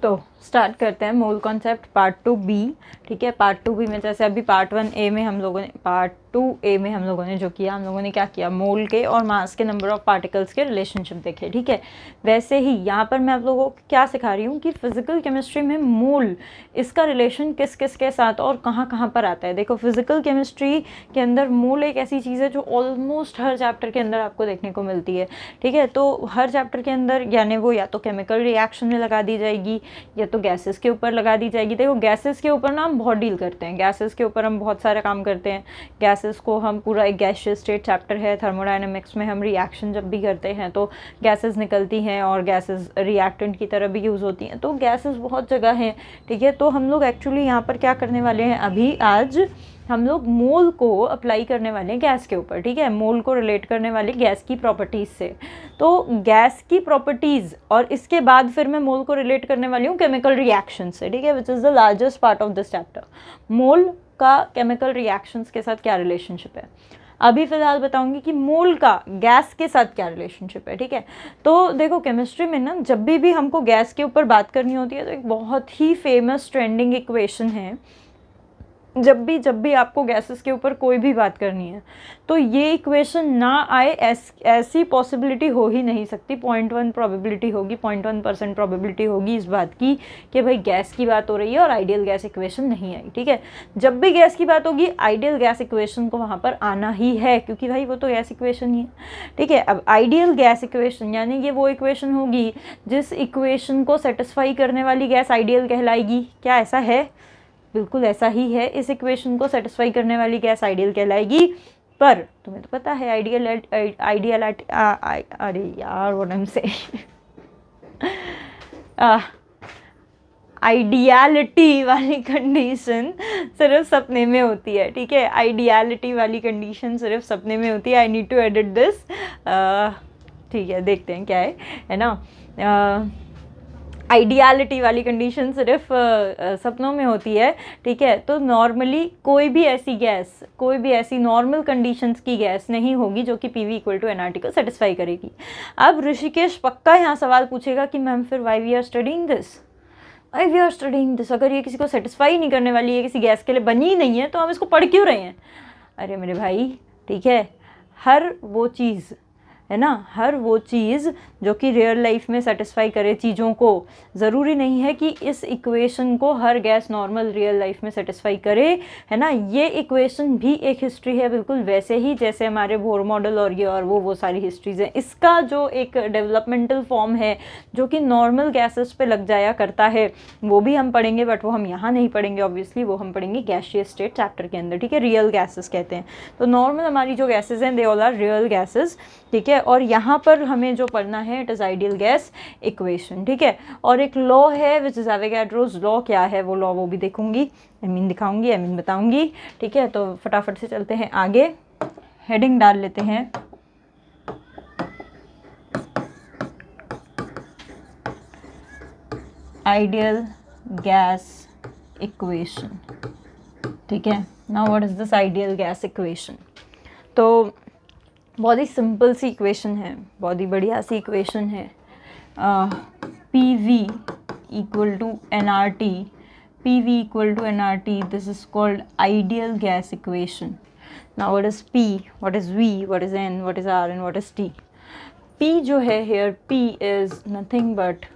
तो स्टार्ट करते हैं मोल कॉन्सेप्ट पार्ट 2B। ठीक है, पार्ट 2B में जैसे अभी पार्ट 1A में हम लोगों ने, पार्ट 2A में हम लोगों ने जो किया, हम लोगों ने क्या किया, मोल के और मास के नंबर ऑफ पार्टिकल्स के रिलेशनशिप देखे। ठीक है, वैसे ही यहाँ पर मैं आप लोगों को क्या सिखा रही हूँ कि फिजिकल केमिस्ट्री में मोल, इसका रिलेशन किस किस के साथ और कहाँ कहाँ पर आता है। देखो, फिजिकल केमिस्ट्री के अंदर मोल एक ऐसी चीज़ है जो ऑलमोस्ट हर चैप्टर के अंदर आपको देखने को मिलती है। ठीक है, तो हर चैप्टर के अंदर यानी वो या तो केमिकल रिएक्शन में लगा दी जाएगी या तो गैसेस के ऊपर लगा दी जाएगी। देखो, गैसेस के ऊपर ना हम बहुत डील करते हैं, गैसेस के ऊपर हम बहुत सारे काम करते हैं। गैसेस को हम पूरा एक गैसियस स्टेट चैप्टर है थर्मोडायनेमिक्स में, हम रिएक्शन जब भी करते हैं तो गैसेस निकलती हैं और गैसेस रिएक्टेंट की तरह भी यूज़ होती हैं, तो गैसेस बहुत जगह हैं। ठीक है, तो हम लोग एक्चुअली यहाँ पर क्या करने वाले हैं, अभी आज हम लोग मोल को अप्लाई करने वाले हैं गैस के ऊपर। ठीक है, मोल को रिलेट करने वाले गैस की प्रॉपर्टीज़ से। तो गैस की प्रॉपर्टीज़ और इसके बाद फिर मैं मोल को रिलेट करने वाली हूँ केमिकल रिएक्शन से। ठीक है, which is the largest part of this chapter. Mole का केमिकल रिएक्शंस के साथ क्या रिलेशनशिप है, अभी फ़िलहाल बताऊंगी कि मोल का गैस के साथ क्या रिलेशनशिप है। ठीक है, तो देखो, केमिस्ट्री में ना जब भी हमको गैस के ऊपर बात करनी होती है तो एक बहुत ही फेमस ट्रेंडिंग इक्वेशन है। जब भी आपको गैसेस के ऊपर कोई भी बात करनी है तो ये इक्वेशन ना आए ऐसी पॉसिबिलिटी हो ही नहीं सकती। 0.1 प्रोबेबिलिटी होगी, 0.1% प्रोबेबिलिटी होगी इस बात की कि भाई गैस की बात हो रही है और आइडियल गैस इक्वेशन नहीं आई। ठीक है, जब भी गैस की बात होगी आइडियल गैस इक्वेशन को वहाँ पर आना ही है, क्योंकि भाई वो तो गैस इक्वेशन ही है। ठीक है, अब आइडियल गैस इक्वेशन यानी ये वो इक्वेशन होगी जिस इक्वेशन को सेटिस्फाई करने वाली गैस आइडियल कहलाएगी। क्या ऐसा है? बिल्कुल ऐसा ही है, इस इक्वेशन को सेटिस्फाई करने वाली गैस आइडियल कहलाएगी। पर तुम्हें तो पता है आइडियल अरे यार वो नाम से आइडियलिटी वाली कंडीशन सिर्फ सपने में होती है। ठीक है, आइडियलिटी वाली कंडीशन सिर्फ सपने में होती है। I need to edit this. ठीक है, देखते हैं क्या है ना। आइडियलिटी वाली कंडीशन सिर्फ सपनों में होती है। ठीक है, तो नॉर्मली कोई भी ऐसी गैस, कोई भी ऐसी नॉर्मल कंडीशंस की गैस नहीं होगी जो कि PV = nRT को सेटिस्फाई करेगी। अब ऋषिकेश पक्का यहाँ सवाल पूछेगा कि मैम फिर why we are studying this, अगर ये किसी को सेटिस्फाई नहीं करने वाली है, किसी गैस के लिए बनी ही नहीं है, तो हम इसको पढ़ क्यों रहे हैं? अरे मेरे भाई, ठीक है, हर वो चीज़ है ना, हर वो चीज़ जो कि रियल लाइफ में सेटिस्फाई करे चीज़ों को, ज़रूरी नहीं है कि इस इक्वेशन को हर गैस नॉर्मल रियल लाइफ में सेटिस्फाई करे, है ना। ये इक्वेशन भी एक हिस्ट्री है, बिल्कुल वैसे ही जैसे हमारे बोर मॉडल और ये और वो सारी हिस्ट्रीज़ हैं। इसका जो एक डेवलपमेंटल फॉर्म है जो कि नॉर्मल गैसेस पे लग जाया करता है, वो भी हम पढ़ेंगे, बट वो हम यहाँ नहीं पढ़ेंगे ऑब्वियसली, वो हम पढ़ेंगे गैसियस स्टेट चैप्टर के अंदर। ठीक है, रियल गैसेस कहते हैं। तो नॉर्मल हमारी जो गैसेज हैं they all are real gases. ठीक है, और यहाँ पर हमें जो पढ़ना है it is ideal gas equation. ठीक है, और एक लॉ है विच इज़ एवोगाड्रोस लॉ। क्या है वो लॉ, वो भी देखूंगी, दिखाऊंगी, बताऊंगी। ठीक है, तो फटाफट से चलते हैं आगे, हेडिंग डाल लेते हैं। Ideal gas equation. ठीक है, now what is this ideal gas equation? तो बहुत ही सिंपल सी इक्वेशन है, बहुत ही बढ़िया सी इक्वेशन है। PV = nRT, PV = nRT, this is called ideal gas equation. Now what is P, what is V, what is N, what is R and what is T? P जो है here, P is nothing but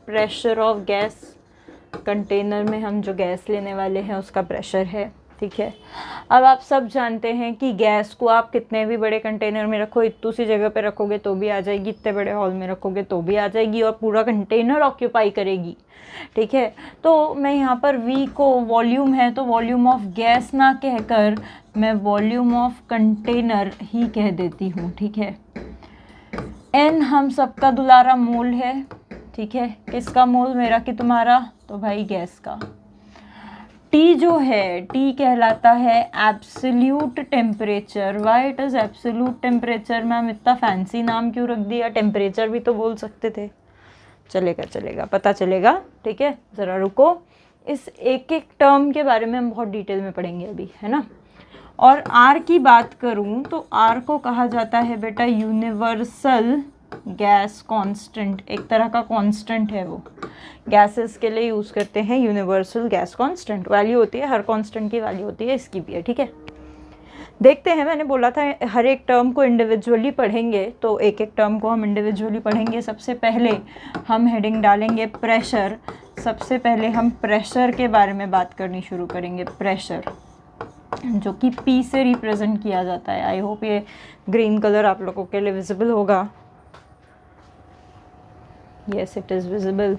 pressure of gas। Container में हम जो gas लेने वाले हैं उसका pressure है। ठीक है, अब आप सब जानते हैं कि गैस को आप कितने भी बड़े कंटेनर में रखो, इतनी सी जगह पे रखोगे तो भी आ जाएगी, इतने बड़े हॉल में रखोगे तो भी आ जाएगी और पूरा कंटेनर ऑक्यूपाई करेगी। ठीक है, तो मैं यहाँ पर V को वॉल्यूम है तो वॉल्यूम ऑफ गैस ना कहकर मैं वॉल्यूम ऑफ कंटेनर ही कह देती हूँ। ठीक है, N हम सबका दुलारा मोल है। ठीक है, किसका मोल, मेरा कि तुम्हारा? तो भाई गैस का। T जो है, T कहलाता है absolute temperature. Why it is absolute temperature? Ma'am इतना फैंसी नाम क्यों रख दिया, टेम्परेचर भी तो बोल सकते थे। चलेगा, पता चलेगा। ठीक है, ज़रा रुको, इस एक एक टर्म के बारे में हम बहुत डिटेल में पढ़ेंगे अभी, है ना। और R की बात करूँ तो R को कहा जाता है बेटा यूनिवर्सल गैस कांस्टेंट, एक तरह का कांस्टेंट है वो, गैसेस के लिए यूज़ करते हैं यूनिवर्सल गैस कांस्टेंट, वैल्यू होती है, हर कांस्टेंट की वैल्यू होती है, इसकी भी है, ठीक है। देखते हैं, मैंने बोला था हर एक टर्म को इंडिविजुअली पढ़ेंगे, तो एक एक टर्म को हम इंडिविजुअली पढ़ेंगे। सबसे पहले हम हेडिंग डालेंगे प्रेशर। सबसे पहले हम प्रेशर के बारे में बात करनी शुरू करेंगे, प्रेशर जो कि P से रिप्रेजेंट किया जाता है। आई होप ये ग्रीन कलर आप लोगों के लिए विजिबल होगा। Yes, it is visible.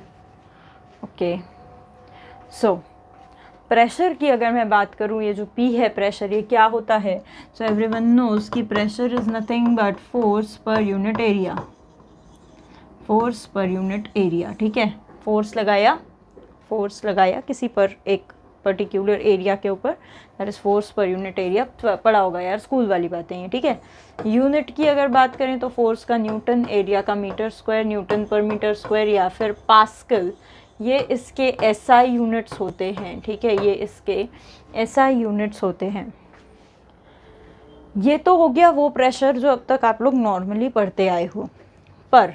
Okay, so pressure की अगर मैं बात करूँ, ये जो P है प्रेशर, ये क्या होता है? सो एवरीवन नोज कि pressure is nothing but force per unit area, force per unit area, ठीक है। फोर्स लगाया किसी पर, एक पर्टिकुलर एरिया के ऊपर, that is force per unit area. पढ़ा होगा यार, स्कूल वाली बातें हैं, ठीक है। यूनिट की अगर बात करें तो फोर्स का न्यूटन, एरिया का मीटर स्क्वायर, न्यूटन पर मीटर स्क्वायर या फिर पास्कल, ये इसके SI यूनिट्स होते हैं, ठीक है। ये इसके SI यूनिट्स होते हैं। ये तो हो गया वो प्रेशर जो अब तक आप लोग नॉर्मली पढ़ते आए हो। पर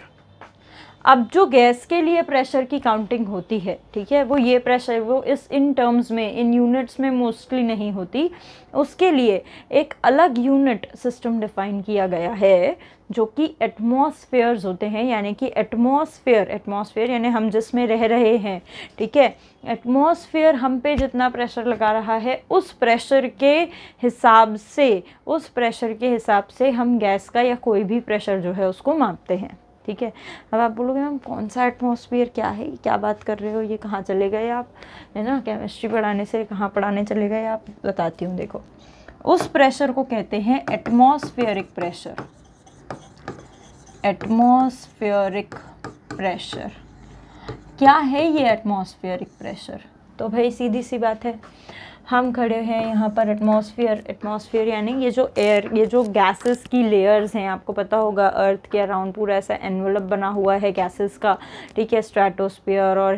अब जो गैस के लिए प्रेशर की काउंटिंग होती है, ठीक है, वो ये प्रेशर वो इन टर्म्स में, इन यूनिट्स में मोस्टली नहीं होती। उसके लिए एक अलग यूनिट सिस्टम डिफाइन किया गया है जो कि एटमॉस्फेयर्स होते हैं, यानी कि एटमॉस्फेयर यानी हम जिसमें रह रहे हैं, ठीक है। एटमॉस्फेयर हम पे जितना प्रेशर लगा रहा है उस प्रेशर के हिसाब से हम गैस का या कोई भी प्रेशर जो है उसको मापते हैं, ठीक है। अब आप बोलोगे मैम कौन सा एटमॉस्फेयर, क्या है, क्या बात कर रहे हो, ये कहाँ चले गए आप, है ना, केमिस्ट्री पढ़ाने से कहाँ पढ़ाने चले गए आप? बताती हूँ, देखो, उस प्रेशर को कहते हैं एटमॉस्फेरिक प्रेशर। एटमॉस्फेरिक प्रेशर क्या है ये एटमॉस्फेरिक प्रेशर? तो भाई सीधी सी बात है, हम खड़े हैं यहाँ पर, एटमॉस्फेयर यानी ये जो एयर, ये जो गैसेस की लेयर्स हैं, आपको पता होगा अर्थ के अराउंड पूरा ऐसा एनवलप बना हुआ है गैसेस का, ठीक है। स्ट्रेटोस्फीयर और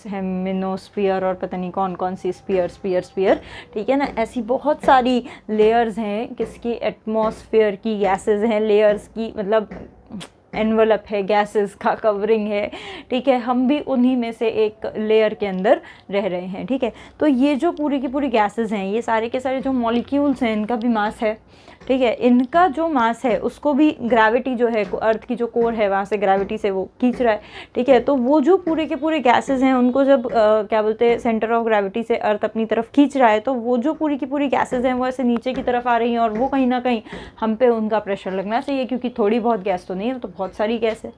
हेमिनोस्फीयर और पता नहीं कौन कौन सी स्फीयर, ठीक है ना। ऐसी बहुत सारी लेयर्स हैं किसकी, एटमॉस्फेयर की, गैसेस हैं, लेयर्स की, मतलब एनवलप है, गैसेस का कवरिंग है, ठीक है। हम भी उन्हीं में से एक लेयर के अंदर रह रहे हैं, ठीक है। तो ये जो पूरी की पूरी गैसेस हैं, ये सारे के सारे जो मॉलिक्यूल्स हैं, इनका भी मास है, ठीक है। इनका जो मास है उसको भी ग्रेविटी जो है, अर्थ की जो कोर है वहाँ से ग्रेविटी से वो खींच रहा है, ठीक है। तो वो जो पूरे के पूरे गैसेस हैं उनको जब क्या बोलते हैं, सेंटर ऑफ ग्रेविटी से अर्थ अपनी तरफ खींच रहा है, तो वो जो पूरी की पूरी गैसेस हैं वो ऐसे नीचे की तरफ आ रही हैं, और वो कहीं ना कहीं हम पे उनका प्रेशर लगना चाहिए, क्योंकि थोड़ी बहुत गैस तो नहीं है, तो बहुत सारी गैस है,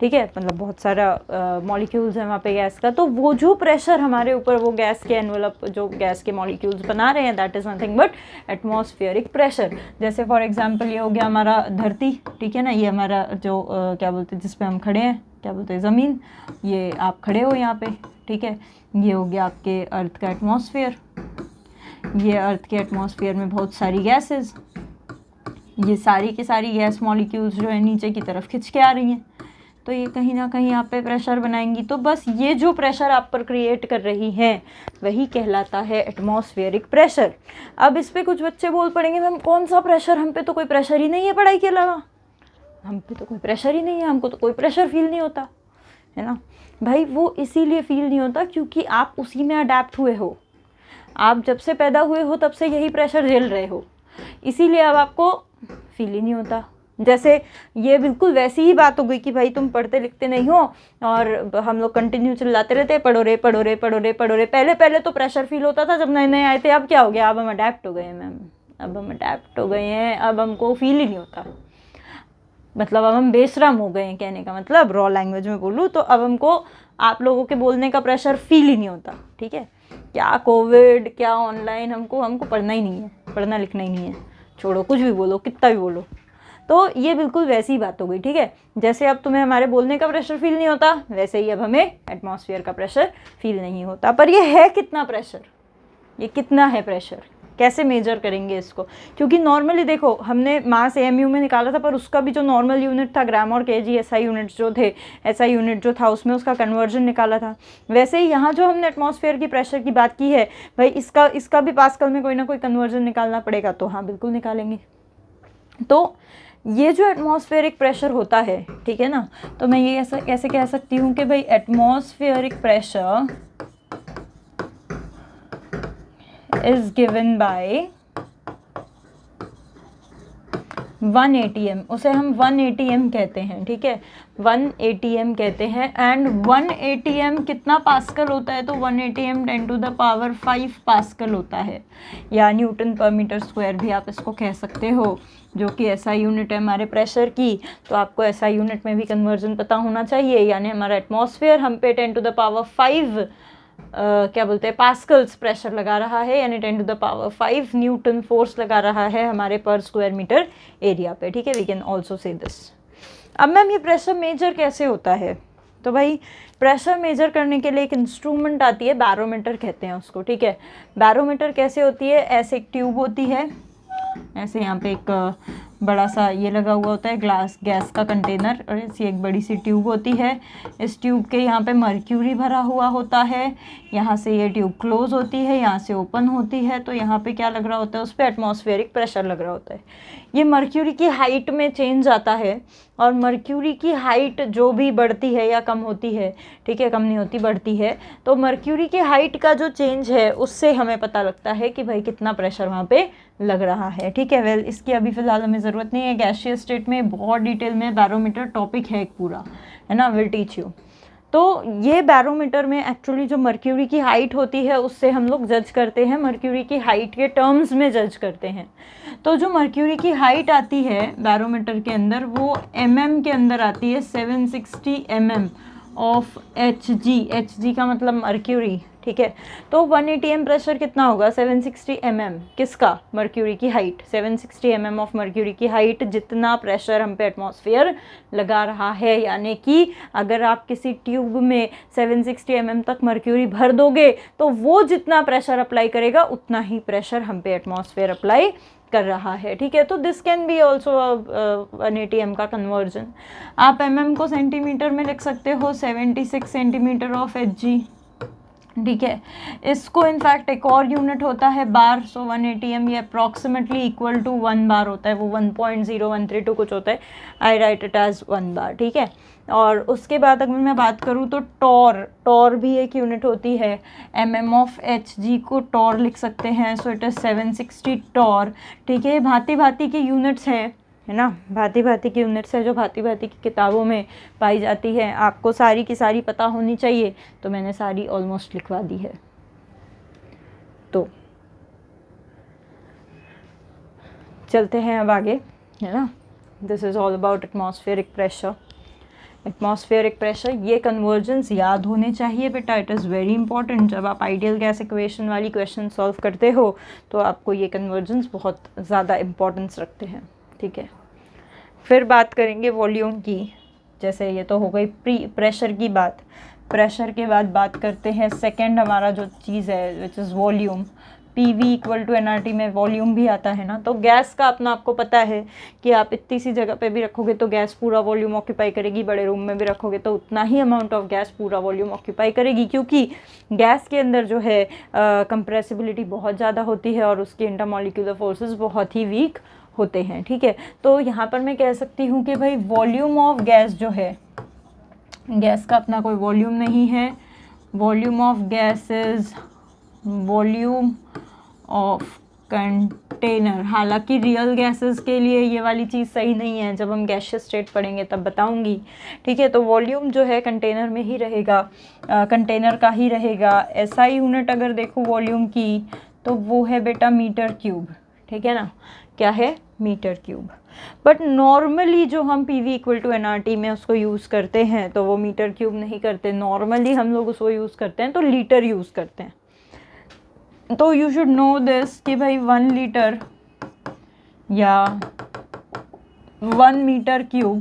ठीक है, मतलब बहुत सारा मॉलिक्यूल्स है वहाँ पे गैस का। तो वो जो प्रेशर हमारे ऊपर वो गैस के एनवलप, जो गैस के मॉलिक्यूल्स बना रहे हैं, that is nothing but atmospheric pressure. जैसे फॉर एग्जांपल ये हो गया हमारा धरती, ठीक है ना, ये हमारा जो क्या बोलते हैं, जिस पे हम खड़े हैं, क्या बोलते हैं, ज़मीन, ये आप खड़े हो यहाँ पे, ठीक है। ये हो गया आपके अर्थ का एटमॉस्फेयर, ये अर्थ के एटमॉस्फेयर में बहुत सारी गैसेज, ये सारी की सारी गैस मॉलिक्यूल्स जो है नीचे की तरफ खिंच के आ रही हैं, तो ये कहीं ना कहीं आप पे प्रेशर बनाएंगी। तो बस ये जो प्रेशर आप पर क्रिएट कर रही हैं वही कहलाता है एटमॉस्फेरिक प्रेशर। अब इस पे कुछ बच्चे बोल पड़ेंगे मैम कौन सा प्रेशर, हम पे तो कोई प्रेशर ही नहीं है पढ़ाई के अलावा, हम पे तो कोई प्रेशर ही नहीं है, हमको तो कोई प्रेशर फील नहीं होता, है ना। भाई वो इसीलिए फील नहीं होता क्योंकि आप उसी में अडेप्ट हुए हो, आप जब से पैदा हुए हो तब से यही प्रेशर झेल रहे हो, इसीलिए अब आपको फील ही नहीं होता। जैसे ये बिल्कुल वैसी ही बात हो गई कि भाई तुम पढ़ते लिखते नहीं हो और हम लोग कंटिन्यू चिल्लाते रहते पढ़ो रे पढ़ो रे पढ़ो रे पढ़ो रे। पहले तो प्रेशर फील होता था जब नए नए आए थे, अब क्या हो गया, अब हम अडेप्ट हो गए हैं मैम, अब हम अडेप्ट हो गए हैं, अब हमको फील ही नहीं होता, मतलब अब हम बेशरम हो गए हैं, कहने का मतलब रॉ लैंग्वेज में बोलूँ तो अब हमको आप लोगों के बोलने का प्रेशर फील ही नहीं होता, ठीक है। क्या कोविड, क्या ऑनलाइन, हमको पढ़ना ही नहीं है, पढ़ना लिखना ही नहीं है, छोड़ो कुछ भी बोलो, कितना भी बोलो। तो ये बिल्कुल वैसी बात हो गई, ठीक है। जैसे अब तुम्हें हमारे बोलने का प्रेशर फील नहीं होता, वैसे ही अब हमें एटमॉस्फेयर का प्रेशर फील नहीं होता। पर ये है कितना प्रेशर, ये कितना है प्रेशर, कैसे मेजर करेंगे इसको, क्योंकि नॉर्मली देखो हमने मास AMU में निकाला था, पर उसका भी जो नॉर्मल यूनिट था ग्राम और केजी, SI यूनिट्स जो थे, SI यूनिट जो था उसमें उसका कन्वर्जन निकाला था। वैसे ही यहाँ जो हमने एटमॉस्फेयर की प्रेशर की बात की है, भाई इसका भी पास्कल में कोई ना कोई कन्वर्जन निकालना पड़ेगा, तो हाँ बिल्कुल निकालेंगे। तो ये जो एटमॉस्फेरिक प्रेशर होता है, ठीक है ना, तो मैं ये ऐसे कह सकती हूँ कि भाई atmospheric pressure is given by 1 atm, उसे हम 1 atm कहते हैं, ठीक है, 1 atm कहते हैं। एंड 1 atm कितना पास्कल होता है, तो 1 atm 10⁵ पास्कल होता है, या न्यूटन पर मीटर स्क्वायर भी आप इसको कह सकते हो, जो कि एसआई यूनिट है हमारे प्रेशर की। तो आपको एसआई यूनिट में भी कन्वर्जन पता होना चाहिए, यानी हमारा एटमॉस्फेयर हम पे 10⁵ क्या बोलते हैं पास्कल्स प्रेशर लगा रहा है, यानी 10⁵ न्यूटन फोर्स लगा रहा है हमारे पर स्क्वायर मीटर एरिया पे, ठीक है। We can also say this. अब मैम ये प्रेशर मेजर कैसे होता है, तो भाई प्रेशर मेजर करने के लिए एक इंस्ट्रूमेंट आती है, बैरोमीटर कहते हैं उसको, ठीक है। बैरोमीटर कैसे होती है, ऐसे एक ट्यूब होती है, ऐसे यहाँ पे एक बड़ा सा ये लगा हुआ होता है गैस का कंटेनर, और ऐसी एक बड़ी सी ट्यूब होती है। इस ट्यूब के यहाँ पे मर्क्यूरी भरा हुआ होता है, यहाँ से ये ट्यूब क्लोज होती है, यहाँ से ओपन होती है, तो यहाँ पे क्या लग रहा होता है, उस पर एटमॉस्फेरिक प्रेशर लग रहा होता है। ये मर्क्यूरी की हाइट में चेंज आता है, और मर्क्यूरी की हाइट जो भी बढ़ती है या कम होती है, ठीक है, कम नहीं होती बढ़ती है, तो मर्क्यूरी की हाइट का जो चेंज है उससे हमें पता लगता है कि भाई कितना प्रेशर वहाँ पे लग रहा है, ठीक है। वेल इसकी अभी फ़िलहाल हमें ज़रूरत नहीं है, गैसियस स्टेट में बहुत डिटेल में बैरोमीटर टॉपिक है एक पूरा, है ना, विल टीच यू। तो ये बैरोमीटर में एक्चुअली जो मर्क्यूरी की हाइट होती है उससे हम लोग जज करते हैं, मर्क्यूरी की हाइट के टर्म्स में जज करते हैं। तो जो मर्क्यूरी की हाइट आती है बैरोमीटर के अंदर, वो mm के अंदर आती है, 760 mm ऑफ Hg का मतलब मर्क्यूरी, ठीक है। तो 1 atm प्रेशर कितना होगा, 760 mm, किसका, मर्क्यूरी की हाइट, 760 mm ऑफ मर्क्यूरी की हाइट, जितना प्रेशर हम पे एटमॉस्फेयर लगा रहा है। यानी कि अगर आप किसी ट्यूब में 760 mm तक मर्क्यूरी भर दोगे तो वो जितना प्रेशर अप्लाई करेगा उतना ही प्रेशर हम पे एटमॉस्फेयर अप्लाई कर रहा है, ठीक है। तो this can be also 1 atm का कन्वर्जन। आप mm को सेंटीमीटर में लिख सकते हो, 76 सेंटीमीटर ऑफ Hg, ठीक है। इसको इनफैक्ट एक और यूनिट होता है बार, सो 1 atm ये अप्रॉक्सीमेटली इक्वल टू 1 बार होता है, वो 1.0132 कुछ होता है, आई राइट इट एज 1 बार, ठीक है। और उसके बाद अगर मैं बात करूँ तो टॉर भी एक यूनिट होती है, mm ऑफ Hg को टॉर लिख सकते हैं, सो इट इज़ 760 टॉर, ठीक है। भांति भांति की यूनिट्स हैं, है ना, भांति भांति की यूनिट्स है जो भांति भांति की किताबों में पाई जाती है। आपको सारी की सारी पता होनी चाहिए, तो मैंने सारी ऑलमोस्ट लिखवा दी है। तो चलते हैं अब आगे, है ना। This is all about atmospheric pressure. Atmospheric pressure, ये कन्वर्जन्स याद होने चाहिए बेटा, इट इज़ वेरी इंपॉर्टेंट। जब आप आइडियल गैस इक्वेशन वाली क्वेश्चन सॉल्व करते हो तो आपको ये कन्वर्जन्स बहुत ज़्यादा इम्पोर्टेंस रखते हैं, ठीक है। फिर बात करेंगे वॉल्यूम की, जैसे ये तो हो गई प्रेशर की बात। प्रेशर के बाद बात करते हैं सेकंड हमारा जो चीज़ है which is volume. PV equal to nRT में वॉल्यूम भी आता है ना। तो गैस का अपना आपको पता है कि आप इतनी सी जगह पे भी रखोगे तो गैस पूरा वॉल्यूम ऑक्यूपाई करेगी, बड़े रूम में भी रखोगे तो उतना ही अमाउंट ऑफ गैस पूरा वॉल्यूम ऑक्यूपाई करेगी, क्योंकि गैस के अंदर जो है कंप्रेसिबिलिटी बहुत ज़्यादा होती है और उसके इंटरमॉलिक्यूलर फोर्सेस बहुत ही वीक होते हैं, ठीक है। तो यहाँ पर मैं कह सकती हूँ कि भाई वॉल्यूम ऑफ गैस जो है, गैस का अपना कोई वॉल्यूम नहीं है, volume of gas is volume of container. हालांकि रियल गैसेस के लिए ये वाली चीज़ सही नहीं है, जब हम गैसियस स्टेट पढ़ेंगे तब बताऊंगी, ठीक है। तो वॉल्यूम जो है कंटेनर में ही रहेगा, कंटेनर का ही रहेगा। SI यूनिट अगर देखो वॉल्यूम की तो वो है बेटा मीटर क्यूब, ठीक है ना, क्या है, मीटर क्यूब। बट नॉर्मली जो हम PV इक्वल टू nRT में उसको यूज़ करते हैं तो वो मीटर क्यूब नहीं करते, नॉर्मली हम लोग उसको यूज़ करते हैं तो लीटर यूज़ करते हैं। तो यू शुड नो दिस कि भाई 1 लीटर या 1 मीटर क्यूब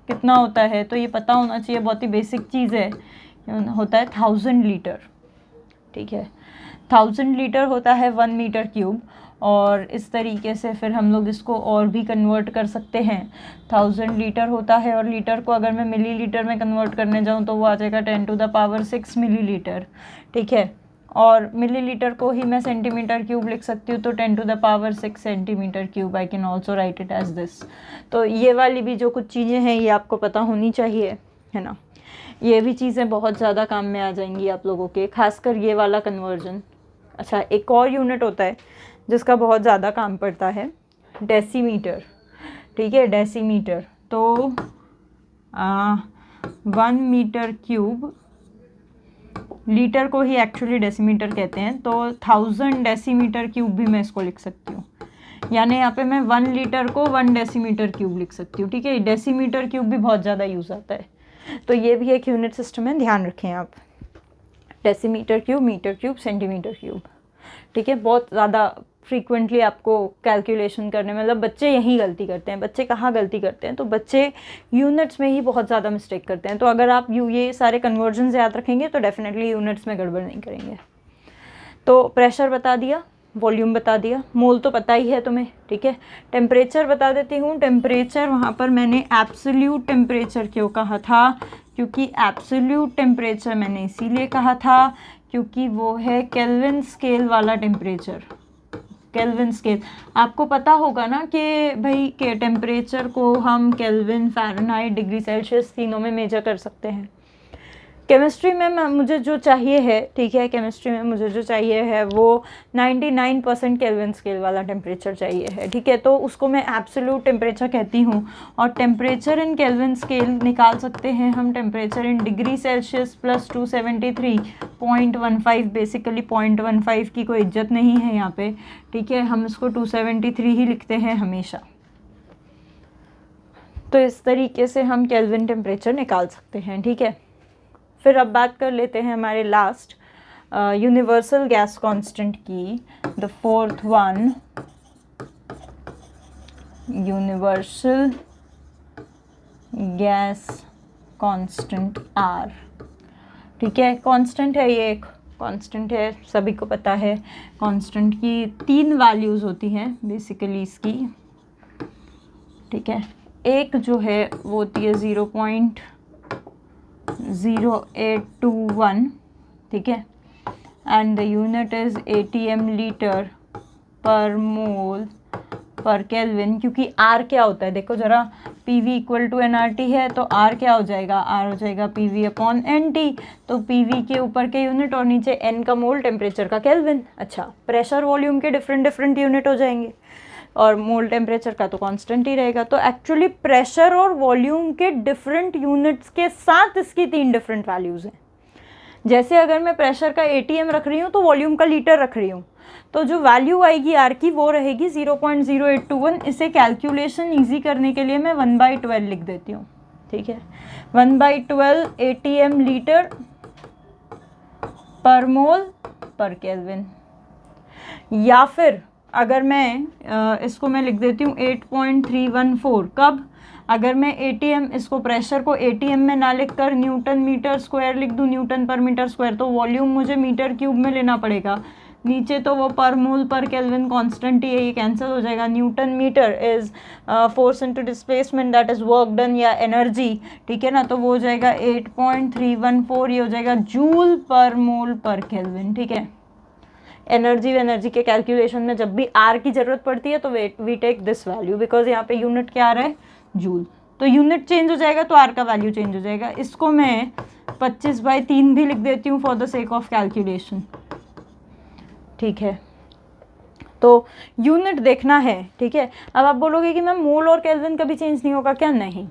कितना होता है, तो ये पता होना चाहिए, बहुत ही बेसिक चीज़ है, होता है 1000 लीटर, ठीक है। 1000 लीटर होता है 1 मीटर क्यूब। और इस तरीके से फिर हम लोग इसको और भी कन्वर्ट कर सकते हैं। 1000 लीटर होता है और लीटर को अगर मैं मिली लीटर में कन्वर्ट करने जाऊँ तो वो आ जाएगा 10⁶ मिलीलीटर, ठीक है। और मिलीलीटर को ही मैं सेंटीमीटर क्यूब लिख सकती हूँ, तो 10⁶ centimetre cube I can also write it as this. तो ये वाली भी जो कुछ चीज़ें हैं ये आपको पता होनी चाहिए, है ना। ये भी चीज़ें बहुत ज़्यादा काम में आ जाएंगी आप लोगों के, खासकर ये वाला कन्वर्जन। अच्छा, एक और यूनिट होता है जिसका बहुत ज़्यादा काम पड़ता है, डेसीमीटर, ठीक है। डेसीमीटर तो 1 मीटर क्यूब, लीटर को ही एक्चुअली डेसीमीटर कहते हैं, तो 1000 डेसीमीटर क्यूब भी मैं इसको लिख सकती हूँ। यानी यहाँ पे मैं 1 लीटर को 1 डेसीमीटर क्यूब लिख सकती हूँ, ठीक है। डेसीमीटर क्यूब भी बहुत ज़्यादा यूज़ आता है, तो ये भी एक यूनिट सिस्टम है, ध्यान रखें आप। Decimetre cube, metre cube, centimetre cube, ठीक है। बहुत ज़्यादा फ्रीक्वेंटली आपको कैलकुलेशन करने में, मतलब बच्चे यही गलती करते हैं। बच्चे कहाँ गलती करते हैं, तो बच्चे यूनिट्स में ही बहुत ज़्यादा मिस्टेक करते हैं। तो अगर आप ये सारे कन्वर्जन्स याद रखेंगे तो डेफिनेटली यूनिट्स में गड़बड़ नहीं करेंगे। तो प्रेशर बता दिया, वॉल्यूम बता दिया, मोल तो पता ही है तुम्हें, ठीक है। टेम्परेचर बता देती हूँ। टेम्परेचर वहाँ पर मैंने एब्सोल्यूट टेम्परेचर क्यों कहा था, क्योंकि एब्सोल्यूट टेम्परेचर मैंने इसीलिए कहा था क्योंकि वो है केल्विन स्केल वाला टेम्परेचर। केल्विन स्केल आपको पता होगा ना कि भाई के टेम्परेचर को हम केल्विन, फ़ारेनहाइट, डिग्री सेल्सियस तीनों में मेजर कर सकते हैं। केमिस्ट्री में मुझे जो चाहिए है, ठीक है, केमिस्ट्री में मुझे जो चाहिए है वो 99% केल्विन स्केल वाला टेम्परेचर चाहिए है, ठीक है। तो उसको मैं एब्सोल्यूट टेम्परेचर कहती हूँ। और टेम्परेचर इन केल्विन स्केल निकाल सकते हैं हम temperature in degree Celsius plus 273.15। Basically 0.15 की कोई इज्जत नहीं है यहाँ पे, ठीक है। हम इसको 273 ही लिखते हैं हमेशा। तो इस तरीके से हम केल्विन टेम्परेचर निकाल सकते हैं, ठीक है। फिर अब बात कर लेते हैं हमारे लास्ट यूनिवर्सल गैस कांस्टेंट की, the fourth one, universal gas constant R, ठीक है। कांस्टेंट है, ये एक कांस्टेंट है, सभी को पता है। कांस्टेंट की 3 वैल्यूज़ होती हैं बेसिकली इसकी, ठीक है। एक जो है वो होती है 0.0821, ठीक है, and the unit is ATM litre पर मोल पर केल्विन। क्योंकि R क्या होता है, देखो ज़रा, PV इक्वल टू nRT है, तो R क्या हो जाएगा, R हो जाएगा PV/NT। तो PV के ऊपर के यूनिट और नीचे N का मोल, टेम्परेचर का केल्विन। अच्छा, प्रेशर वॉल्यूम के डिफरेंट यूनिट हो जाएंगे और मोल टेम्परेचर का तो कांस्टेंट ही रहेगा। तो एक्चुअली प्रेशर और वॉल्यूम के डिफरेंट यूनिट्स के साथ इसकी 3 डिफरेंट वैल्यूज़ हैं। जैसे अगर मैं प्रेशर का ATM रख रही हूँ तो वॉल्यूम का लीटर रख रही हूँ, तो जो वैल्यू आएगी R की वो रहेगी 0.0821। इसे कैलकुलेशन ईजी करने के लिए मैं 1/12 लिख देती हूँ, ठीक है। 1/12 ATM लीटर पर मोल पर केल्विन। या फिर अगर मैं इसको मैं लिख देती हूँ 8.314। कब, अगर मैं ATM, इसको प्रेशर को ATM में ना लिख कर न्यूटन मीटर स्क्वायर लिख दूँ, न्यूटन पर मीटर स्क्वायर, तो वॉल्यूम मुझे मीटर क्यूब में लेना पड़ेगा। नीचे तो वो पर मोल पर केल्विन कांस्टेंट ही है, ये कैंसिल हो जाएगा। Newton metre is force into displacement, that is work done या एनर्जी, ठीक है ना। तो वो हो जाएगा 8.314, ये हो जाएगा जूल पर मोल पर केल्विन, ठीक है। एनर्जी के कैलकुलेशन में जब भी R की ज़रूरत पड़ती है तो we take this value, because यहाँ पे यूनिट क्या आ रहा है, जूल। तो यूनिट चेंज हो जाएगा तो R का वैल्यू चेंज हो जाएगा। इसको मैं 25/3 भी लिख देती हूँ for the sake of calculation, ठीक है। तो यूनिट देखना है, ठीक है। अब आप बोलोगे कि मैम मोल और केल्विन कभी चेंज नहीं होगा क्या, नहीं।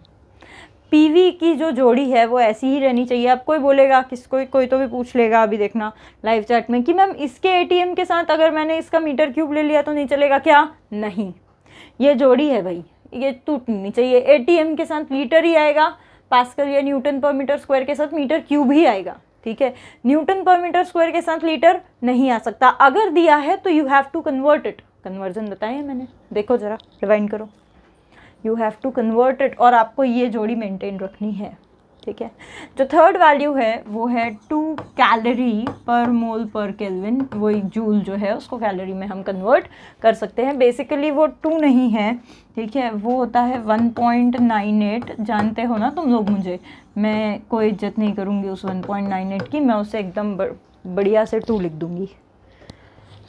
PV की जो जोड़ी है वो ऐसी ही रहनी चाहिए। अब कोई बोलेगा, कोई तो भी पूछ लेगा अभी देखना लाइव चैट में कि मैम इसके ATM के साथ अगर मैंने इसका मीटर क्यूब ले लिया तो नहीं चलेगा क्या, नहीं। ये जोड़ी है भाई, ये टूटनी नहीं चाहिए। ATM के साथ लीटर ही आएगा, पास्कल या न्यूटन पर मीटर स्क्वायर के साथ मीटर क्यूब ही आएगा, ठीक है। न्यूटन पर मीटर स्क्वायर के साथ लीटर नहीं आ सकता। अगर दिया है तो you have to convert it. Conversion बताया मैंने, देखो ज़रा रिवाइंड करो, you have to convert it, और आपको ये जोड़ी मेंटेन रखनी है, ठीक है। जो थर्ड वैल्यू है वो है 2 कैलोरी पर मोल पर केल्विन। वही जूल जो है उसको कैलोरी में हम कन्वर्ट कर सकते हैं। बेसिकली वो 2 नहीं है, ठीक है, वो होता है 1.98। जानते हो ना तुम लोग मुझे, मैं कोई इज्जत नहीं करूँगी उस 1.98 की, मैं उससे एकदम बढ़िया से 2 लिख दूँगी।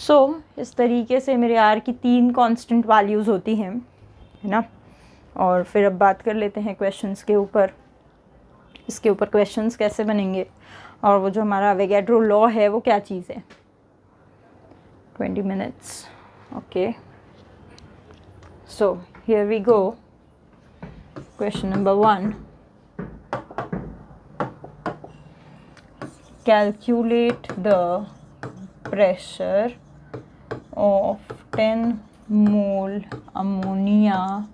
सो इस तरीके से मेरे आर की 3 कांस्टेंट वैल्यूज़ होती हैं, है ना। और फिर अब बात कर लेते हैं क्वेश्चंस के ऊपर, इसके ऊपर क्वेश्चंस कैसे बनेंगे और वो जो हमारा अवोगाड्रो लॉ है वो क्या चीज़ है। 20 minutes, okay. So here we go. Question number 1. Calculate the pressure of 10 mole ammonia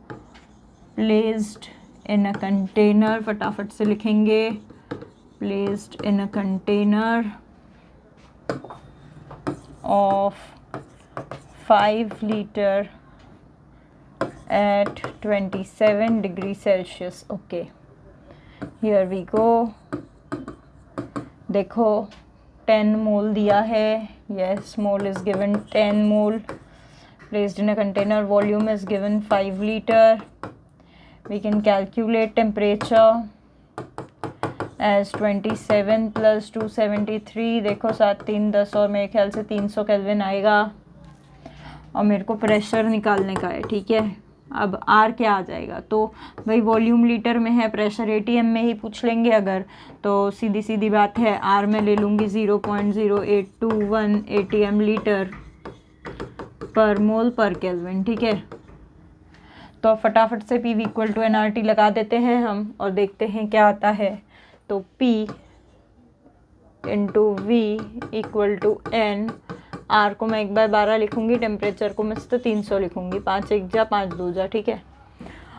placed in a container. फटाफट से लिखेंगे, placed in a container of 5 liter at 27 degrees Celsius. Okay, here we go. देखो 10 मोल दिया है, yes, mole is given 10 mole, placed in a container, volume is given 5 liter. We can calculate temperature as 27 plus 273, देखो 7 3 10 और मेरे ख्याल से 300 kelvin आएगा। और मेरे को प्रेशर निकालने का है, ठीक है। अब आर क्या आ जाएगा, तो भाई वॉल्यूम लीटर में है, प्रेशर एटीएम में ही पूछ लेंगे अगर, तो सीधी सीधी बात है, आर में ले लूँगी 0.0821 एटीएम लीटर पर मोल पर केल्विन, ठीक है। तो फटाफट से पी इक्वल टू एनआरटी लगा देते हैं हम और देखते हैं क्या आता है। तो P into V equal to N, R को मैं 1/12 लिखूँगी, टेम्परेचर को मैं तो 300 लिखूँगी, 5 1 जा 5 2 जा, ठीक है।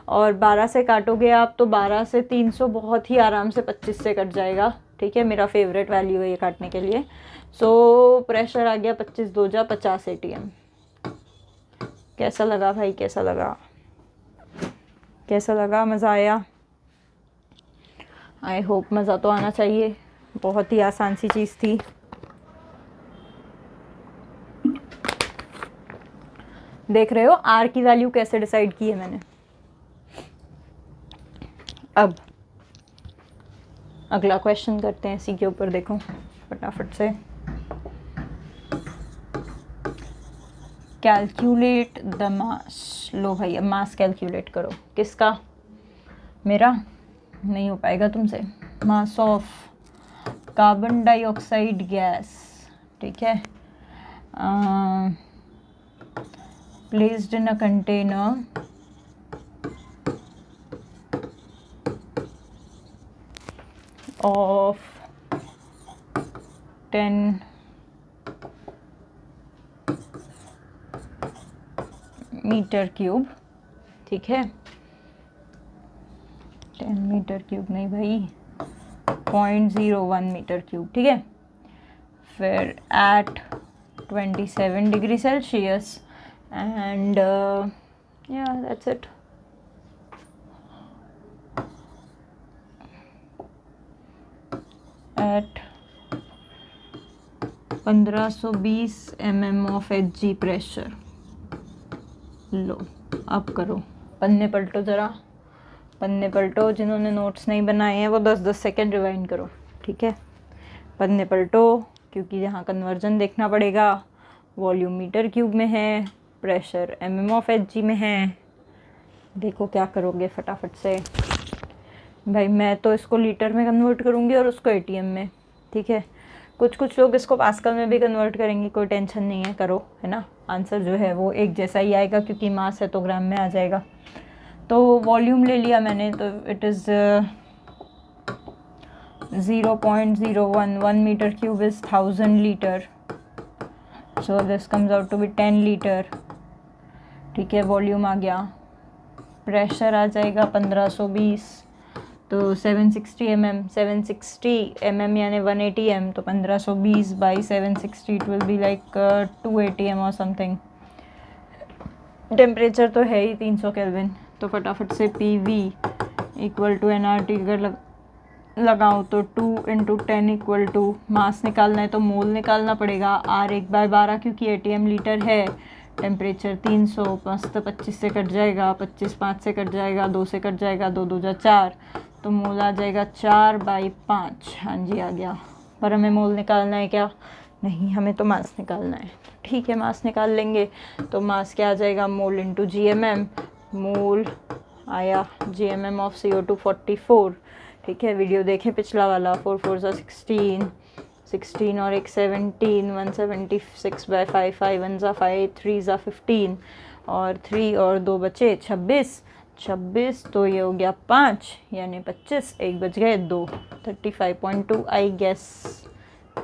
और 12 से काटोगे आप तो 12 से 300 बहुत ही आराम से 25 से कट जाएगा, ठीक है। मेरा फेवरेट वैल्यू है ये काटने के लिए। सो प्रेशर आ गया 25 2 जा 50 एटीएम। कैसा लगा भाई, कैसा लगा, कैसा लगा, मज़ा आया? आई होप मज़ा तो आना चाहिए, बहुत ही आसान सी चीज़ थी। देख रहे हो आर की वैल्यू कैसे डिसाइड की है मैंने। अब अगला क्वेश्चन करते हैं इसी के ऊपर, देखो फटाफट से। कैलकुलेट द मास, लो भाई अब मास कैलकुलेट करो, किसका, मेरा नहीं हो पाएगा तुमसे। Mass of carbon dioxide gas, ठीक है, placed in a container of 10 metre cube, ठीक है। 10 मीटर क्यूब नहीं भाई, 0.01 मीटर क्यूब, ठीक है। फिर एट 27 डिग्री सेल्सियस एंड या that's it. At 1520 mm of Hg pressure. लो अब करो, पन्ने पलटो ज़रा, पन्ने पलटो, जिन्होंने नोट्स नहीं बनाए हैं वो 10-10 सेकेंड रिवाइंड करो, ठीक है। पन्ने पलटो, क्योंकि यहाँ कन्वर्जन देखना पड़ेगा। वॉल्यूम मीटर क्यूब में है, प्रेशर mm ऑफ Hg में है। देखो क्या करोगे फटाफट से भाई। मैं तो इसको लीटर में कन्वर्ट करूँगी और उसको एटीएम में, ठीक है। कुछ लोग इसको पास्कल में भी कन्वर्ट करेंगे, कोई टेंशन नहीं है, करो, है ना। आंसर जो है वो एक जैसा ही आएगा, क्योंकि मास है तो ग्राम में आ जाएगा। तो वॉल्यूम ले लिया मैंने, तो it is 0.011 metre cube is 1000 litre, so this comes out to be 10 litre, ठीक है। वॉल्यूम आ गया, प्रेशर आ जाएगा 1520, तो 760 mm, 760 mm यानी 180 m, तो 1520 by 760 it will be like 280 m और समथिंग। टेम्परेचर तो है ही 300 केल्विन, तो फटाफट से P V equal to N R T अगर लगाऊँ तो 2 × 10 इक्वल टू, मास निकालना है तो मोल निकालना पड़ेगा, आर 1/12 क्योंकि एटीएम लीटर है, टेम्परेचर 300, मस्त 25 से कट जाएगा, 25 5 से कट जाएगा, 2 से कट जाएगा, 2 2 जा 4, तो मोल आ जाएगा 4/5। हाँ जी आ गया, पर हमें मोल निकालना है क्या? नहीं, हमें तो मास निकालना है। ठीक है, मास निकाल लेंगे। तो मास क्या आ जाएगा? Mole into GMM। मोल आया GMM ऑफ CO2 44। ठीक है, वीडियो देखें पिछला वाला। 4 4 16, 16 और 1 17, 176/5, 5 1 5, 3 15 और 3 और 2 बचे 26, 26 तो ये हो गया 5 यानी 25, 1 बच गए 2, 35.2 आई गेस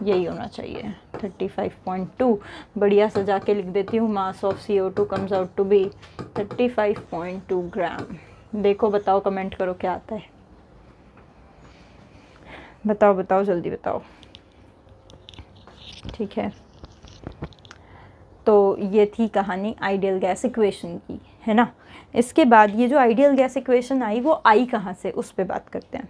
यही होना चाहिए, 35.2। बढ़िया सजा के लिख देती हूँ। Mass of CO2 comes out to be 35.2 gram. देखो, बताओ, कमेंट करो क्या आता है। बताओ बताओ, जल्दी बताओ। ठीक है, तो ये थी कहानी आइडियल गैस इक्वेशन की, है ना। इसके बाद ये जो आइडियल गैस इक्वेशन आई वो आई कहाँ से, उस पे बात करते हैं।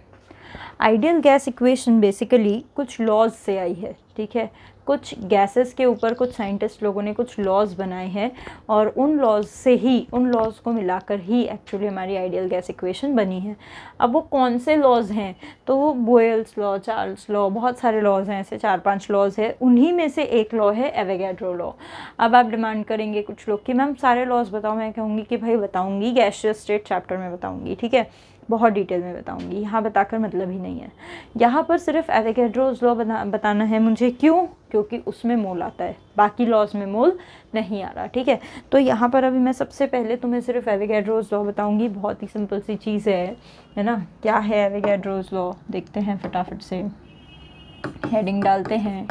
आइडियल गैस इक्वेशन बेसिकली कुछ लॉज से आई है। ठीक है, कुछ गैसेस के ऊपर कुछ साइंटिस्ट लोगों ने कुछ लॉज बनाए हैं और उन लॉज से ही, उन लॉज को मिलाकर ही एक्चुअली हमारी आइडियल गैस इक्वेशन बनी है। अब वो कौन से लॉज हैं? तो वो बोयल्स लॉ, चार्ल्स लॉ, बहुत सारे लॉज हैं, ऐसे 4-5 लॉज है। उन्हीं में से एक लॉ है एवोगैड्रो लॉ। अब आप डिमांड करेंगे कुछ लोग कि मैम सारे लॉज बताओ। मैं कहूँगी कि भाई बताऊँगी, गैसियस स्टेट चैप्टर में बताऊँगी। ठीक है, बहुत डिटेल में बताऊंगी, यहाँ बताकर मतलब ही नहीं है। यहाँ पर सिर्फ एवोगैड्रोस लॉ बताना है मुझे। क्यों? क्योंकि उसमें मोल आता है, बाकी लॉज में मोल नहीं आ रहा। ठीक है, तो यहाँ पर अभी मैं सबसे पहले तुम्हें सिर्फ एवोगैड्रोस लॉ बताऊंगी। बहुत ही सिंपल सी चीज़ है ना। क्या है एवोगैड्रोस लॉ? देखते हैं फटाफट से, हेडिंग डालते हैं।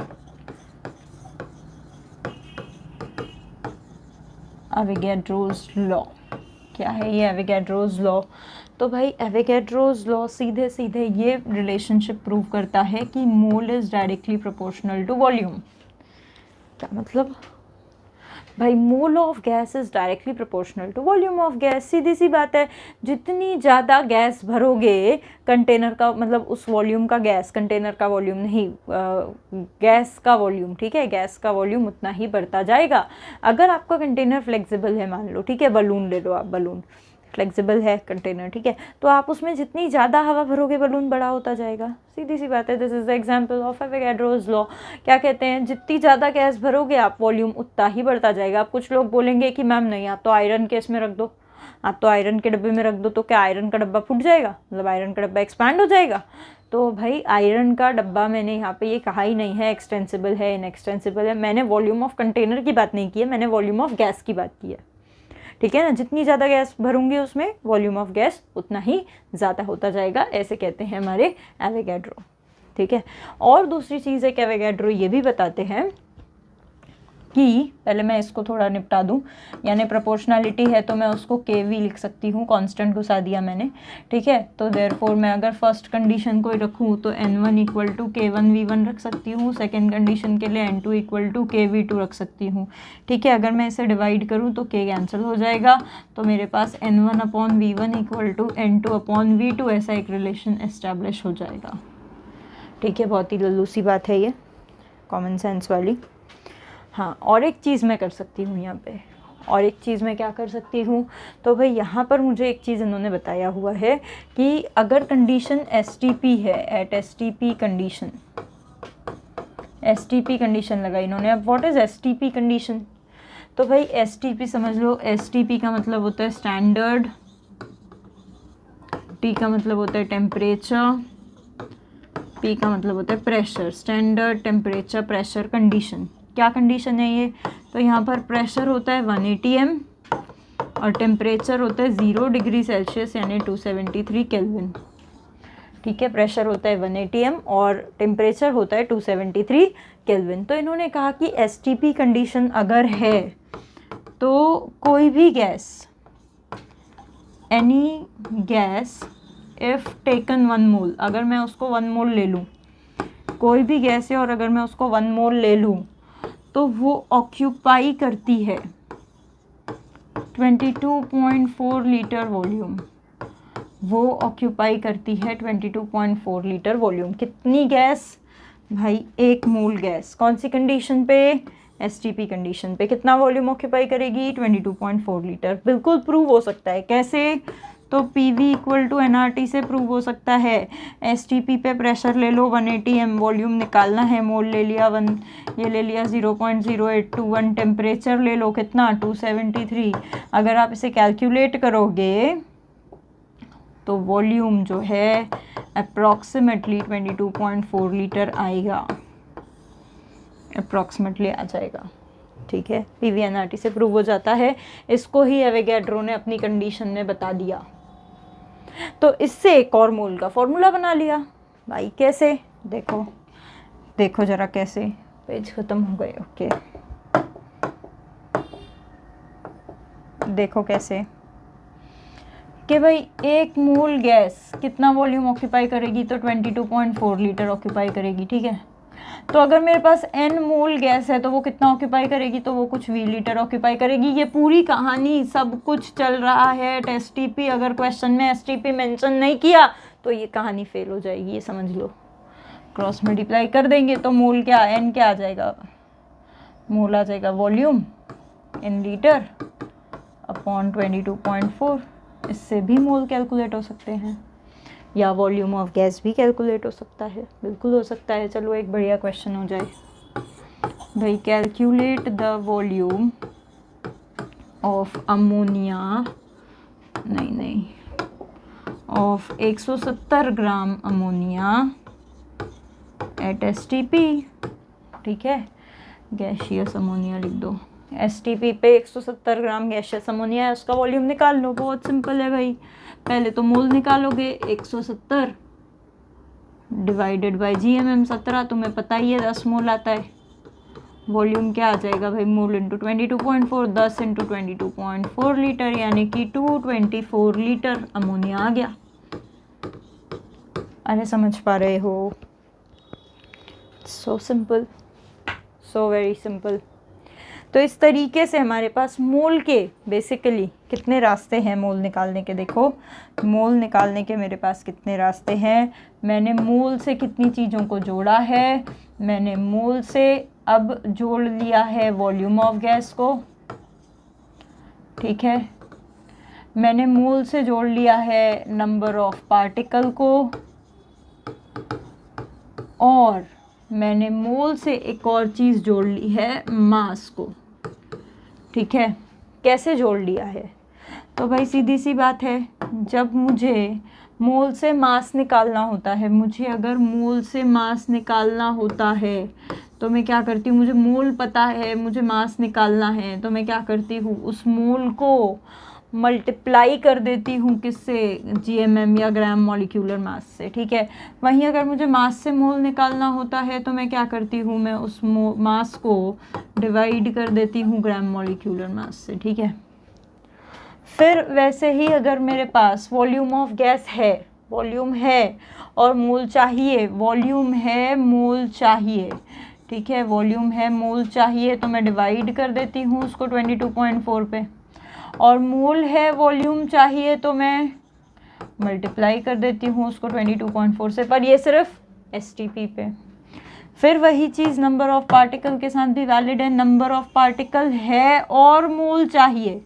एवोगैड्रोस लॉ क्या है? ये एवोगैड्रोस लॉ, तो भाई एवोगैड्रोस लॉ सीधे सीधे ये रिलेशनशिप प्रूव करता है कि mole is directly proportional to volume. क्या मतलब? भाई mole of gas is directly proportional to volume of gas. सीधी सी बात है, जितनी ज़्यादा गैस भरोगे कंटेनर का, मतलब उस वॉल्यूम का, गैस कंटेनर का वॉल्यूम नहीं, गैस का वॉल्यूम, ठीक है, गैस का वॉल्यूम उतना ही बढ़ता जाएगा। अगर आपका कंटेनर फ्लेक्सिबल है, मान लो, ठीक है, बलून ले लो आप, बलून फ्लेक्सिबल है कंटेनर, ठीक है, तो आप उसमें जितनी ज़्यादा हवा भरोगे बलून बड़ा होता जाएगा। सीधी सी बात है, this is the example of Avogadro's law. क्या कहते हैं? जितनी ज़्यादा गैस भरोगे आप, वॉल्यूम उतना ही बढ़ता जाएगा। अब कुछ लोग बोलेंगे कि मैम नहीं, आप तो आयरन के इसमें रख दो, आप तो आयरन के डब्बे में रख दो, तो क्या आयरन का डब्बा फूट जाएगा? मतलब आयरन का डब्बा एक्सपैंड हो जाएगा? तो भाई आयरन का डब्बा मैंने यहाँ पे ये कहा ही नहीं है एक्सटेंसिबल है, इनएक्सटेंसिबल है। मैंने वॉल्यूम ऑफ कंटेनर की बात नहीं की है, मैंने वॉल्यूम ऑफ गैस की बात की है। ठीक है ना, जितनी ज़्यादा गैस भरूंगी उसमें वॉल्यूम ऑफ गैस उतना ही ज़्यादा होता जाएगा, ऐसे कहते हैं हमारे एवोगैड्रो। ठीक है, और दूसरी चीज़ है कि एवोगैड्रो ये भी बताते हैं कि, पहले मैं इसको थोड़ा निपटा दूं, यानी प्रोपोर्शनैलिटी है तो मैं उसको KV लिख सकती हूँ, कांस्टेंट घुसा दिया मैंने। ठीक है, तो देयरफॉर मैं अगर फर्स्ट कंडीशन को रखूँ तो N1 इक्वल टू K1V1 रख सकती हूँ, सेकेंड कंडीशन के लिए N2 इक्वल टू KV2 रख सकती हूँ। ठीक है, अगर मैं इसे डिवाइड करूँ तो K कैंसिल हो जाएगा, तो मेरे पास N1/V1 इक्वल टू N2/V2 ऐसा एक रिलेशन एस्टैब्लिश हो जाएगा। ठीक है, बहुत ही लल्लू सी बात है ये, कॉमन सेंस वाली। हाँ, और एक चीज़ मैं कर सकती हूँ यहाँ पे, और एक चीज़ मैं क्या कर सकती हूँ, तो भाई यहाँ पर मुझे एक चीज़ इन्होंने बताया हुआ है कि अगर कंडीशन STP है, at STP condition, STP condition लगाई इन्होंने। अब व्हाट इज़ STP कंडीशन? तो भाई STP समझ लो, STP का मतलब होता है स्टैंडर्ड, T का मतलब होता है टेम्परेचर, P का मतलब होता है pressure. Standard temperature pressure condition, क्या कंडीशन है ये? तो यहाँ पर प्रेशर होता है 180 m और टेम्परेचर होता है 0 डिग्री सेल्सियस यानी 273 केल्विन। ठीक है, प्रेशर होता है 180 m और टेम्परेचर होता है 273 केल्विन। तो इन्होंने कहा कि STP कंडीशन अगर है तो कोई भी gas, any gas if taken 1 मोल, अगर मैं उसको 1 मोल ले लूँ, कोई भी गैस है और अगर मैं उसको 1 मोल ले लूँ तो वो ऑक्यूपाई करती है 22.4 लीटर वॉल्यूम। वो ऑक्यूपाई करती है 22.4 लीटर वॉल्यूम। कितनी गैस? भाई 1 मोल गैस। कौन सी कंडीशन पे? STP कंडीशन पे। कितना वॉल्यूम ऑक्यूपाई करेगी? 22.4 लीटर। बिल्कुल प्रूव हो सकता है। कैसे? तो PV इक्वल टू nRT से प्रूव हो सकता है। STP पे प्रेशर ले लो 180 m, वॉल्यूम निकालना है, मोल ले लिया 1, ये ले लिया 0.0821, टेम्परेचर ले लो कितना 273। अगर आप इसे कैलकुलेट करोगे तो वॉल्यूम जो है अप्रॉक्सीमेटली 22.4 लीटर आएगा, अप्रॉक्सीमेटली आ जाएगा। ठीक है, PV nRT से प्रूव हो जाता है। इसको ही एवोगैड्रो ने अपनी कंडीशन में बता दिया। तो इससे एक और मोल का फॉर्मूला बना लिया भाई। कैसे? देखो देखो जरा कैसे, पेज खत्म हो गए। ओके, देखो कैसे कि भाई एक मोल गैस कितना वॉल्यूम ऑक्यूपाई करेगी, तो 22.4 लीटर ऑक्यूपाई करेगी। ठीक है, तो अगर मेरे पास n मोल गैस है तो वो कितना ऑक्यूपाई करेगी, तो वो कुछ v लीटर ऑक्यूपाई करेगी। ये पूरी कहानी सब कुछ चल रहा है STP। अगर क्वेश्चन में STP मेंशन नहीं किया तो ये कहानी फेल हो जाएगी, ये समझ लो। क्रॉस मल्टीप्लाई कर देंगे तो मोल क्या, n क्या आ जाएगा, मोल आ जाएगा वॉल्यूम इन लीटर अपॉन 22.4। इससे भी मोल कैलकुलेट हो सकते हैं, या वॉल्यूम ऑफ गैस भी कैलकुलेट हो सकता है, बिल्कुल हो सकता है। चलो एक बढ़िया क्वेश्चन हो जाए भाई, calculate the volume of ammonia, नहीं of 170 gram ammonia at STP। ठीक है, गैशियस अमोनिया लिख दो। STP पे 170 ग्राम गैशियस अमोनिया है, उसका वॉल्यूम निकाल लो। बहुत सिंपल है भाई, पहले तो मोल निकालोगे 170 डिवाइडेड बाई GMM 17, तुम्हें पता ही है 10 मोल आता है। वॉल्यूम क्या आ जाएगा भाई, मोल इंटू 22.4, 10 इंटू 22.4 लीटर, यानी कि 224 लीटर अमोनिया आ गया। अरे समझ पा रहे हो? So simple, so very simple. तो इस तरीके से हमारे पास मोल के बेसिकली कितने रास्ते हैं मोल निकालने के। देखो, मोल निकालने के मेरे पास कितने रास्ते हैं। मैंने मोल से कितनी चीज़ों को जोड़ा है, मैंने मोल से अब जोड़ लिया है वॉल्यूम ऑफ गैस को। ठीक है, मैंने मोल से जोड़ लिया है नंबर ऑफ पार्टिकल को, और मैंने मोल से एक और चीज़ जोड़ ली है, मास को। ठीक है, कैसे जोड़ लिया है? तो भाई सीधी सी बात है, जब मुझे मोल से मास निकालना होता है, मुझे अगर मोल से मास निकालना होता है तो मैं क्या करती हूँ, मुझे मोल पता है, मुझे मास निकालना है, तो मैं क्या करती हूँ, उस मोल को मल्टीप्लाई कर देती हूँ किससे, GMM या ग्राम मॉलिक्यूलर मास से। ठीक है, वहीं अगर मुझे मास से मोल निकालना होता है तो मैं क्या करती हूँ, मैं उस मास को डिवाइड कर देती हूँ ग्राम मॉलिक्यूलर मास से। ठीक है, फिर वैसे ही अगर मेरे पास वॉल्यूम ऑफ गैस है, वॉल्यूम है और मोल चाहिए, वॉल्यूम है मोल चाहिए, ठीक है, वॉल्यूम है मोल चाहिए, तो मैं डिवाइड कर देती हूँ उसको 22.4 पे, और मोल है वॉल्यूम चाहिए तो मैं मल्टीप्लाई कर देती हूँ उसको 22.4 से, पर ये सिर्फ STP पे। फिर वही चीज़ नंबर ऑफ पार्टिकल के साथ भी वैलिड है। नंबर ऑफ पार्टिकल है और मोल चाहिए,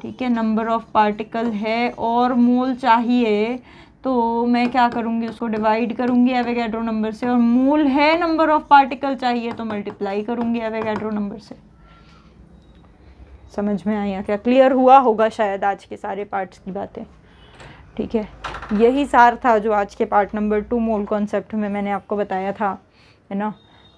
ठीक है, नंबर ऑफ पार्टिकल है और मोल चाहिए, तो मैं क्या करूँगी, उसको डिवाइड करूँगी एवोगैड्रो नंबर से, और मोल है नंबर ऑफ पार्टिकल चाहिए तो मल्टीप्लाई करूँगी एवोगैड्रो नंबर से। समझ में आया क्या? क्लियर हुआ होगा शायद आज के सारे पार्ट्स की बातें। ठीक है, यही सार था जो आज के पार्ट नंबर 2 मोल कॉन्सेप्ट में मैंने आपको बताया था, है ना।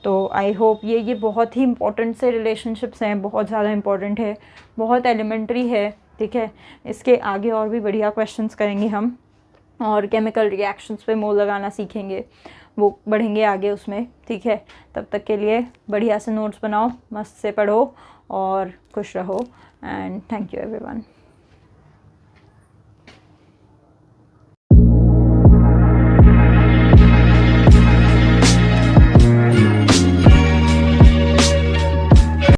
तो आई होप ये बहुत ही इंपॉर्टेंट से रिलेशनशिप्स हैं, बहुत ज़्यादा इंपॉर्टेंट है, बहुत एलिमेंट्री है। ठीक है, इसके आगे और भी बढ़िया क्वेश्चंस करेंगे हम, और केमिकल रिएक्शंस पे मोल लगाना सीखेंगे, वो बढ़ेंगे आगे उसमें। ठीक है, तब तक के लिए बढ़िया से नोट्स बनाओ, मस्त से पढ़ो और खुश रहो, एंड थैंक यू एवरीवन।